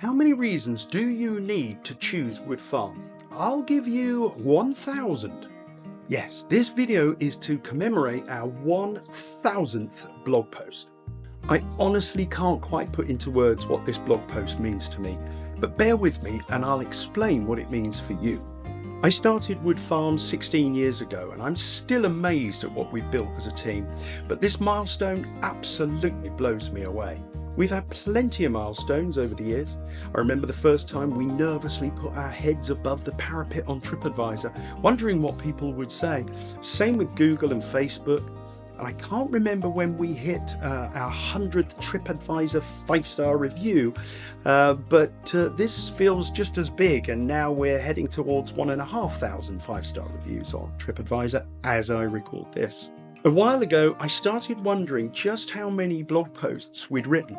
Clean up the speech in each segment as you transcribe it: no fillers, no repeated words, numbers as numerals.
How many reasons do you need to choose Wood Farm? I'll give you 1,000. Yes, this video is to commemorate our 1,000th blog post. I honestly can't quite put into words what this blog post means to me, but bear with me and I'll explain what it means for you. I started Wood Farm 16 years ago and I'm still amazed at what we've built as a team, but this milestone absolutely blows me away. We've had plenty of milestones over the years. I remember the first time we nervously put our heads above the parapet on TripAdvisor, wondering what people would say. Same with Google and Facebook. And I can't remember when we hit our 100th TripAdvisor 5-star review, but this feels just as big, and now we're heading towards 1,500 5-star reviews on TripAdvisor as I record this. A while ago, I started wondering just how many blog posts we'd written.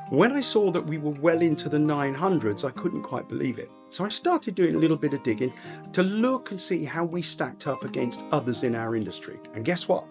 When I saw that we were well into the 900s, I couldn't quite believe it. So I started doing a little bit of digging to look and see how we stacked up against others in our industry. And guess what?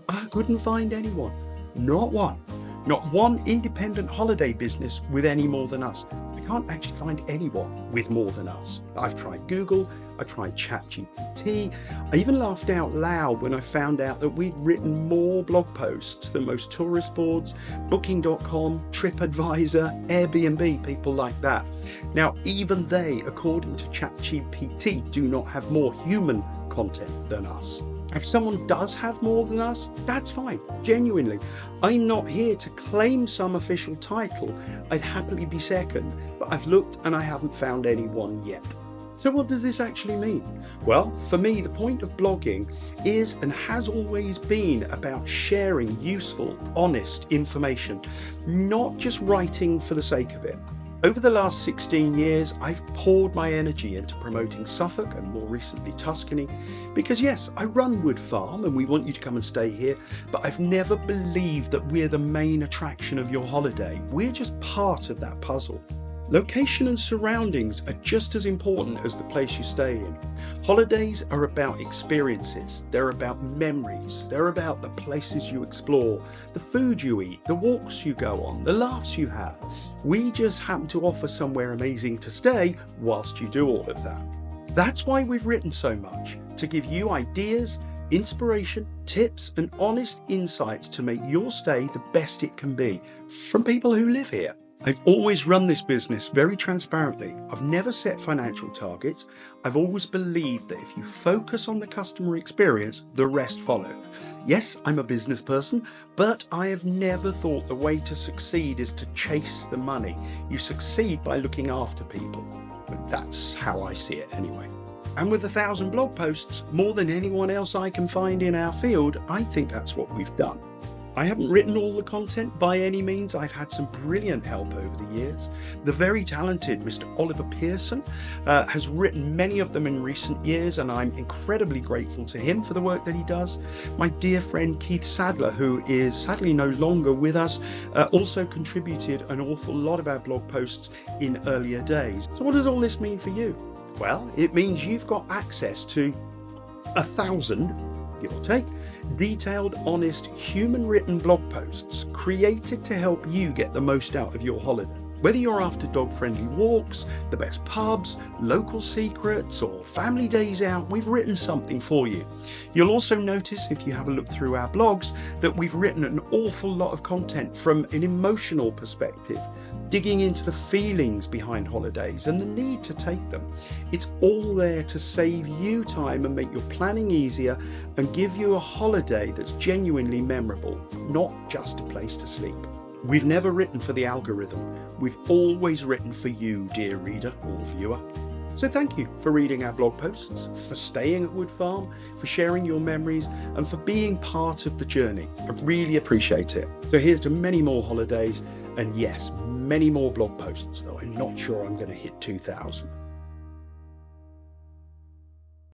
I couldn't find anyone. Not one. Not one independent holiday business with any more than us. I can't actually find anyone with more than us. I've tried Google, I tried ChatGPT. I even laughed out loud when I found out that we'd written more blog posts than most tourist boards, Booking.com, TripAdvisor, Airbnb, people like that. Now, even they, according to ChatGPT, do not have more human content than us. If someone does have more than us, that's fine, genuinely. I'm not here to claim some official title. I'd happily be second, but I've looked and I haven't found anyone yet. So what does this actually mean? Well, for me, the point of blogging is and has always been about sharing useful, honest information, not just writing for the sake of it. Over the last 16 years, I've poured my energy into promoting Suffolk and more recently Tuscany, because yes, I run Wood Farm and we want you to come and stay here, but I've never believed that we're the main attraction of your holiday. We're just part of that puzzle. Location and surroundings are just as important as the place you stay in. Holidays are about experiences, they're about memories, they're about the places you explore, the food you eat, the walks you go on, the laughs you have. We just happen to offer somewhere amazing to stay whilst you do all of that. That's why we've written so much, to give you ideas, inspiration, tips and honest insights to make your stay the best it can be, from people who live here. I've always run this business very transparently. I've never set financial targets. I've always believed that if you focus on the customer experience, the rest follows. Yes, I'm a business person, but I have never thought the way to succeed is to chase the money. You succeed by looking after people. But that's how I see it anyway. And with 1,000 blog posts, more than anyone else I can find in our field, I think that's what we've done. I haven't written all the content by any means. I've had some brilliant help over the years. The very talented Mr. Oliver Pearson has written many of them in recent years, and I'm incredibly grateful to him for the work that he does. My dear friend Keith Sadler, who is sadly no longer with us, also contributed an awful lot of our blog posts in earlier days. So what does all this mean for you? Well, it means you've got access to 1,000, give or take, detailed, honest, human-written blog posts created to help you get the most out of your holiday. Whether you're after dog-friendly walks, the best pubs, local secrets, or family days out, we've written something for you. You'll also notice, if you have a look through our blogs, that we've written an awful lot of content from an emotional perspective, digging into the feelings behind holidays and the need to take them. It's all there to save you time and make your planning easier and give you a holiday that's genuinely memorable, not just a place to sleep. We've never written for the algorithm. We've always written for you, dear reader or viewer. So thank you for reading our blog posts, for staying at Wood Farm, for sharing your memories, and for being part of the journey. I really appreciate it. So here's to many more holidays, and yes, many more blog posts, though I'm not sure I'm going to hit 2,000.